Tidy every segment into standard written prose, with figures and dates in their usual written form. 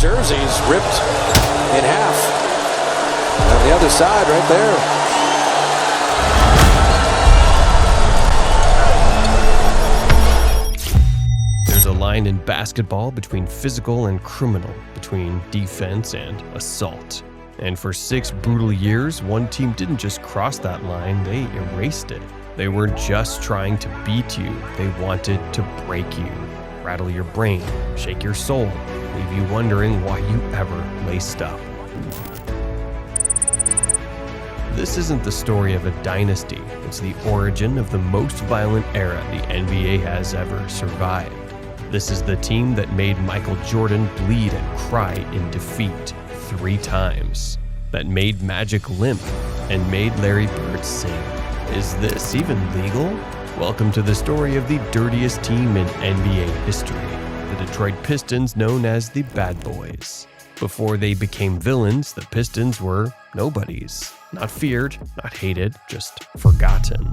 jerseys ripped in half. On the other side right there. There's a line in basketball between physical and criminal, between defense and assault. And for 6 brutal years, one team didn't just cross that line, they erased it. They weren't just trying to beat you, they wanted to break you, rattle your brain, shake your soul, leave you wondering why you ever laced up. This isn't the story of a dynasty, it's the origin of the most violent era the NBA has ever survived. This is the team that made Michael Jordan bleed and cry in defeat 3 times, that made Magic limp and made Larry Bird sing. Is this even legal? Welcome to the story of the dirtiest team in NBA history, the Detroit Pistons, known as the Bad Boys. Before they became villains, the Pistons were nobodies. Not feared, not hated, just forgotten.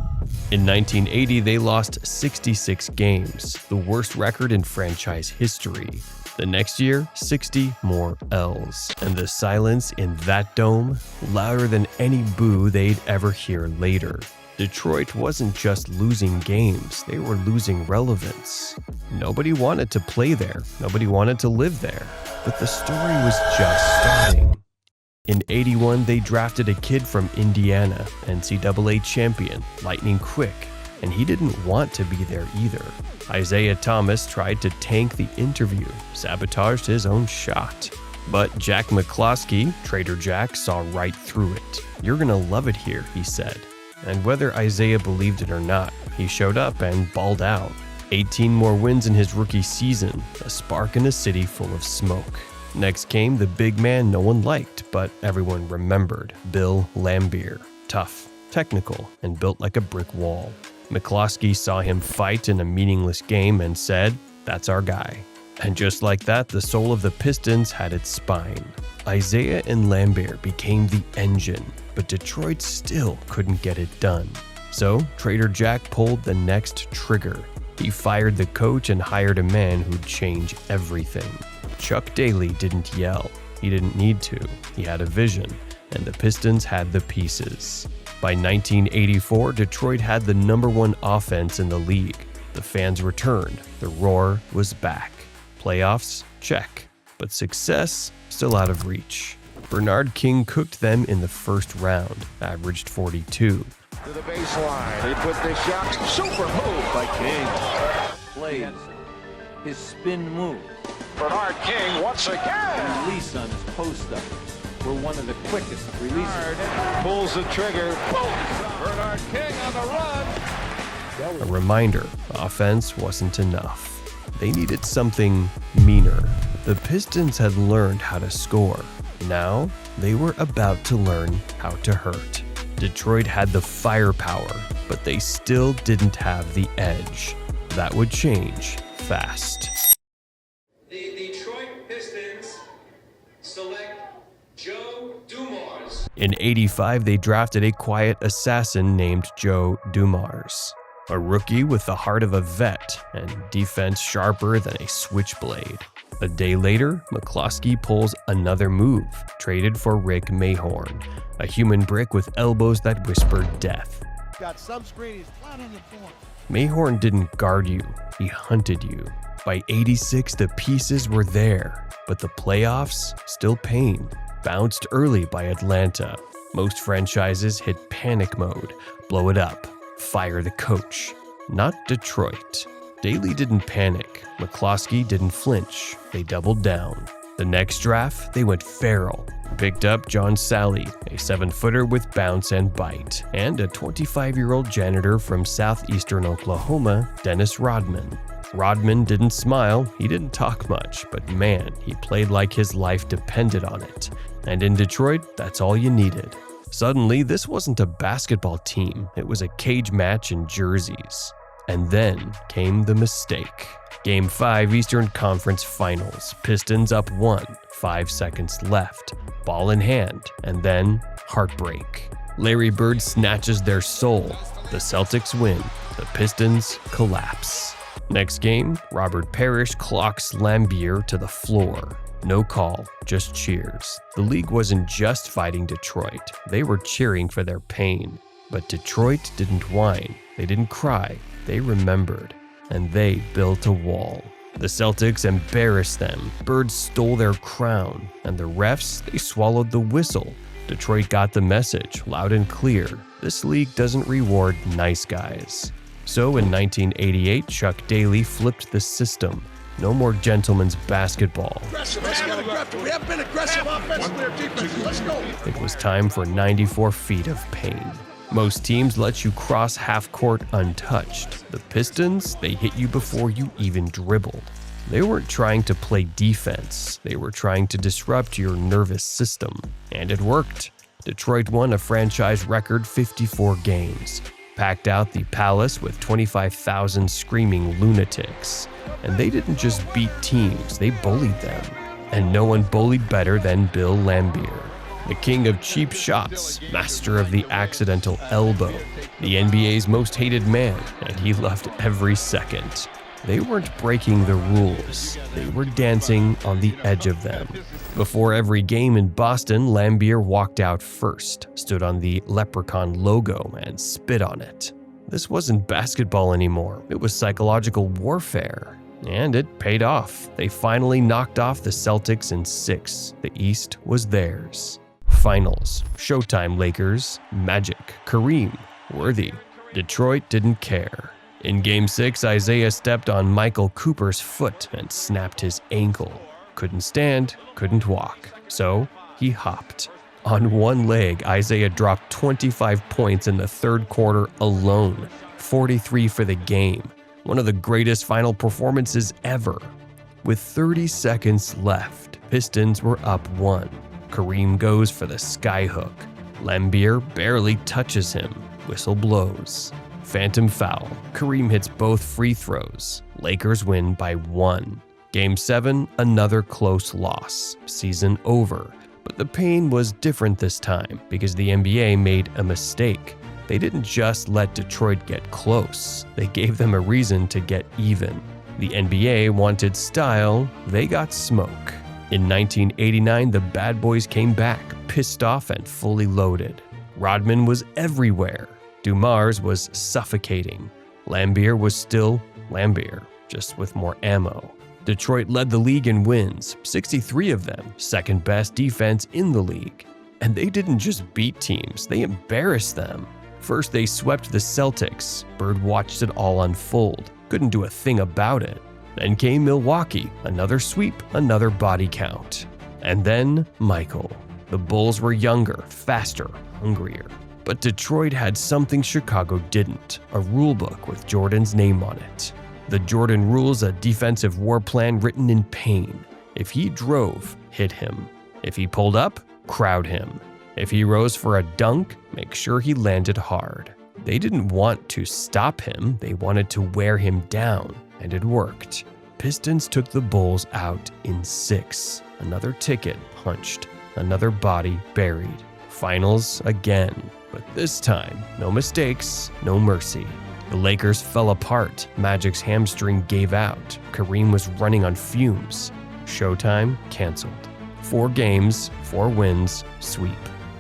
In 1980, they lost 66 games, the worst record in franchise history. The next year, 60 more L's. And the silence in that dome, louder than any boo they'd ever hear later. Detroit wasn't just losing games, they were losing relevance. Nobody wanted to play there, nobody wanted to live there. But the story was just starting. In '81, they drafted a kid from Indiana, NCAA champion, lightning quick, and he didn't want to be there either. Isaiah Thomas tried to tank the interview, sabotaged his own shot. But Jack McCloskey, Trader Jack, saw right through it. "You're gonna love it here," he said. And whether Isaiah believed it or not, he showed up and balled out. 18 more wins in his rookie season, a spark in a city full of smoke. Next came the big man no one liked, but everyone remembered, Bill Laimbeer. Tough, technical, and built like a brick wall. McCloskey saw him fight in a meaningless game and said, "That's our guy." And just like that, the soul of the Pistons had its spine. Isaiah and Laimbeer became the engine, but Detroit still couldn't get it done. So Trader Jack pulled the next trigger. He fired the coach and hired a man who'd change everything. Chuck Daly didn't yell. He didn't need to. He had a vision, and the Pistons had the pieces. By 1984, Detroit had the #1 offense in the league. The fans returned. The roar was back. Playoffs? Check. But success? Still out of reach. Bernard King cooked them in the first round, averaged 42. To the baseline, he put the shot. Super move by King. Plays his spin move. Bernard King once again. Release on his post-up. We're one of the quickest releases. Pulls the trigger. Boom! Bernard King on the run. A reminder, offense wasn't enough. They needed something meaner. The Pistons had learned how to score. Now, they were about to learn how to hurt. Detroit had the firepower, but they still didn't have the edge. That would change fast. The Detroit Pistons select Joe Dumars. In '85, they drafted a quiet assassin named Joe Dumars. A rookie with the heart of a vet and defense sharper than a switchblade. A day later, McCloskey pulls another move, traded for Rick Mahorn, a human brick with elbows that whispered death. Got some screen, he's flat on the floor. Mahorn didn't guard you, he hunted you. By '86, the pieces were there, but the playoffs, still pain. Bounced early by Atlanta. Most franchises hit panic mode, blow it up, fire the coach. Not Detroit. Daly didn't panic. McCloskey didn't flinch. They doubled down. The next draft, they went feral. Picked up John Sally, a 7-footer with bounce and bite, and a 25-year-old janitor from southeastern Oklahoma, Dennis Rodman. Rodman didn't smile, he didn't talk much, but man, he played like his life depended on it. And in Detroit, that's all you needed. Suddenly, this wasn't a basketball team, it was a cage match in jerseys. And then came the mistake. Game 5 Eastern Conference Finals. Pistons up 1, 5 seconds left. Ball in hand, and then heartbreak. Larry Bird snatches their soul. The Celtics win. The Pistons collapse. Next game, Robert Parrish clocks Laimbeer to the floor. No call, just cheers. The league wasn't just fighting Detroit, they were cheering for their pain. But Detroit didn't whine, they didn't cry, they remembered. And they built a wall. The Celtics embarrassed them, Birds stole their crown, and the refs, they swallowed the whistle. Detroit got the message, loud and clear. This league doesn't reward nice guys. So in 1988, Chuck Daly flipped the system. No more gentlemen's basketball. We have been aggressive offensively or defensively. Let's go. It was time for 94 feet of pain. Most teams let you cross half court untouched. The Pistons, they hit you before you even dribbled. They weren't trying to play defense. They were trying to disrupt your nervous system. And it worked. Detroit won a franchise record 54 games. Packed out the Palace with 25,000 screaming lunatics. And they didn't just beat teams, they bullied them. And no one bullied better than Bill Laimbeer, the king of cheap shots, master of the accidental elbow, the NBA's most hated man, and he loved every second. They weren't breaking the rules, they were dancing on the edge of them. Before every game in Boston, Laimbeer walked out first, stood on the leprechaun logo, and spit on it. This wasn't basketball anymore, it was psychological warfare. And it paid off. They finally knocked off the Celtics in 6. The East was theirs. Finals, Showtime Lakers, Magic, Kareem, Worthy. Detroit didn't care. In Game 6, Isaiah stepped on Michael Cooper's foot and snapped his ankle. Couldn't stand, couldn't walk, so he hopped. On one leg, Isaiah dropped 25 points in the third quarter alone, 43 for the game. One of the greatest final performances ever. With 30 seconds left, Pistons were up 1. Kareem goes for the skyhook. Laimbeer barely touches him. Whistle blows. Phantom foul. Kareem hits both free throws. Lakers win by 1. Game 7, another close loss. Season over. But the pain was different this time because the NBA made a mistake. They didn't just let Detroit get close, they gave them a reason to get even. The NBA wanted style, they got smoke. In 1989, the bad boys came back, pissed off and fully loaded. Rodman was everywhere. Dumars was suffocating. Laimbeer was still Laimbeer, just with more ammo. Detroit led the league in wins, 63 of them, second best defense in the league. And they didn't just beat teams, they embarrassed them. First, they swept the Celtics. Bird watched it all unfold, couldn't do a thing about it. Then came Milwaukee, another sweep, another body count. And then Michael. The Bulls were younger, faster, hungrier. But Detroit had something Chicago didn't, a rulebook with Jordan's name on it. The Jordan rule's a defensive war plan written in pain. If he drove, hit him. If he pulled up, crowd him. If he rose for a dunk, make sure he landed hard. They didn't want to stop him, they wanted to wear him down, and it worked. Pistons took the Bulls out in 6. Another ticket punched, another body buried. Finals again, but this time, no mistakes, no mercy. The Lakers fell apart, Magic's hamstring gave out, Kareem was running on fumes. Showtime canceled. 4 games, 4 wins, sweep.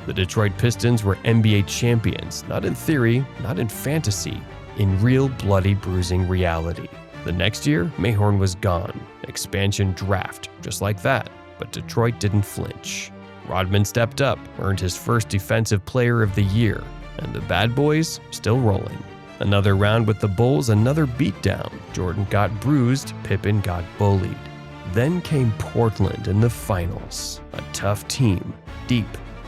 The Detroit Pistons were NBA champions, not in theory, not in fantasy, in real bloody bruising reality. The next year, Mayhorn was gone. Expansion draft, just like that, but Detroit didn't flinch. Rodman stepped up, earned his first Defensive Player of the Year, and the bad boys still rolling. Another round with the Bulls, another beatdown. Jordan got bruised, Pippen got bullied. Then came Portland in the finals, a tough team, deep,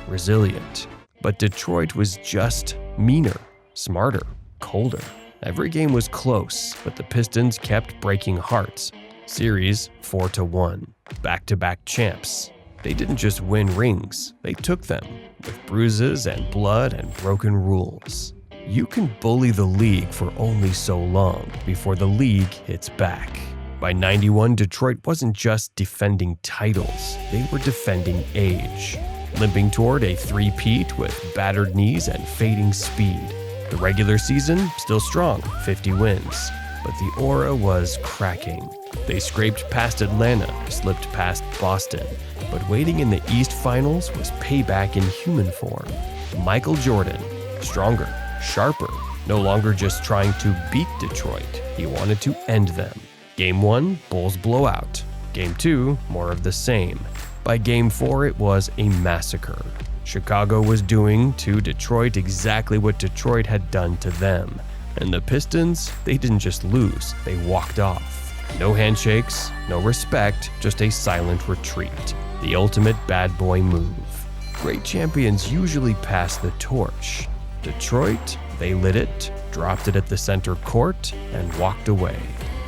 resilient. But Detroit was just meaner, smarter, colder. Every game was close, but the Pistons kept breaking hearts. Series 4-1, back-to-back champs. They didn't just win rings, they took them, with bruises and blood and broken rules. You can bully the league for only so long before the league hits back. By 91, Detroit wasn't just defending titles, they were defending age. Limping toward a three-peat with battered knees and fading speed. The regular season, still strong, 50 wins. but the aura was cracking. They scraped past Atlanta, slipped past Boston, but waiting in the East Finals was payback in human form. Michael Jordan, stronger, sharper, no longer just trying to beat Detroit, he wanted to end them. Game 1, Bulls blowout. Game 2, more of the same. By Game 4, it was a massacre. Chicago was doing to Detroit exactly what Detroit had done to them. And the Pistons, they didn't just lose, they walked off. No handshakes, no respect, just a silent retreat. The ultimate bad boy move. Great champions usually pass the torch. Detroit, they lit it, dropped it at the center court, and walked away.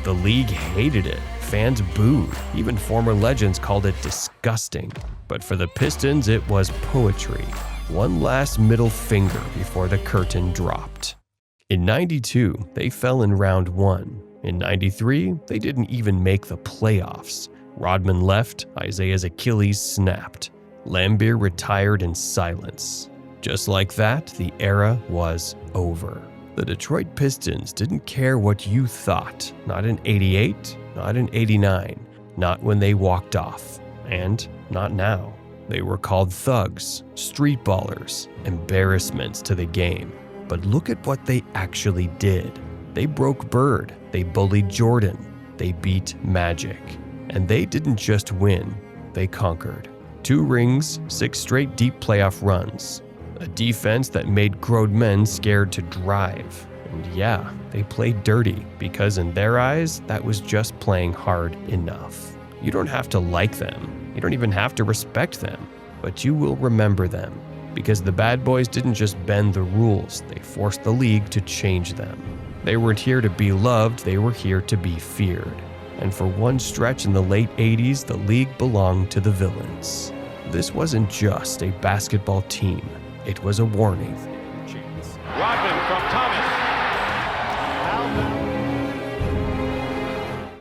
The league hated it. Fans booed. Even former legends called it disgusting. But for the Pistons, it was poetry. One last middle finger before the curtain dropped. In '92, they fell in round 1. In '93, they didn't even make the playoffs. Rodman left, Isaiah's Achilles snapped. Lambeer retired in silence. Just like that, the era was over. The Detroit Pistons didn't care what you thought. Not in '88, not in '89, not when they walked off, and not now. They were called thugs, street ballers, embarrassments to the game. But look at what they actually did. They broke Bird, they bullied Jordan, they beat Magic. And they didn't just win, they conquered. 2 rings, 6 straight deep playoff runs. A defense that made grown men scared to drive. And yeah, they played dirty because in their eyes, that was just playing hard enough. You don't have to like them. You don't even have to respect them. But you will remember them because the bad boys didn't just bend the rules. They forced the league to change them. They weren't here to be loved. They were here to be feared. And for one stretch in the late 80s, the league belonged to the villains. This wasn't just a basketball team. It was a warning.